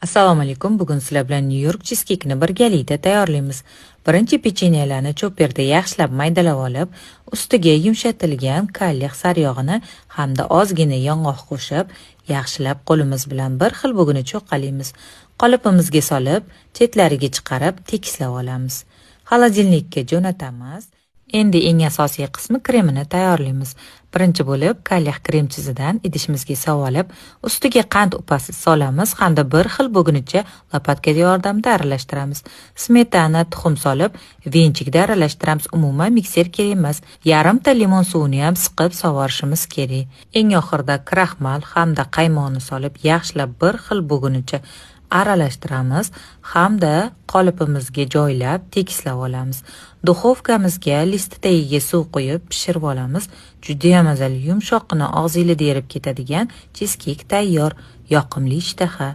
Assalomu alaykum. Bugun sizlar bilan New York cheescake'ni birgalikda tayyorlaymiz. Birinchi pechenyelarni choperda yaxshilab maydalab olib, ustiga yumshatilgan kalliq saryog'ini hamda ozgina yong'oq qo'shib, yaxshilab qo'limiz bilan bir xil bo'lgunicha cho'qqalaymiz. Qolipimizga solib, chetlariga chiqarib, tekislab olamiz. Xolodilnikka jo'natamiz. Endi eng asosiy qismi kremini tayyorlaymiz. Birinchi bo'lib kalliq kremchisidan idishimizga solib, ustiga qand upasi solamiz hamda bir xil bo'lgunicha lopatka yordamida aralashtiramiz. Smetana, tuxum solib, venchikda aralashtiramiz. Umuman mikser kerak emas. Yarimta limon suvini ham siqib sovurishimiz kerak. Eng oxirida kraxmal hamda qaymoqni solib, yaxshilab bir xil bo'lgunicha aralashtiramiz hamda qolipimizga joylab tekislab olamiz. Duxovkamizga listi tagiga suv quyib pishirib olamiz. Juda ham mazali, yumshoqqina og'zingizda erib ketadigan cheescake tayyor. Yoqimli ishtaha.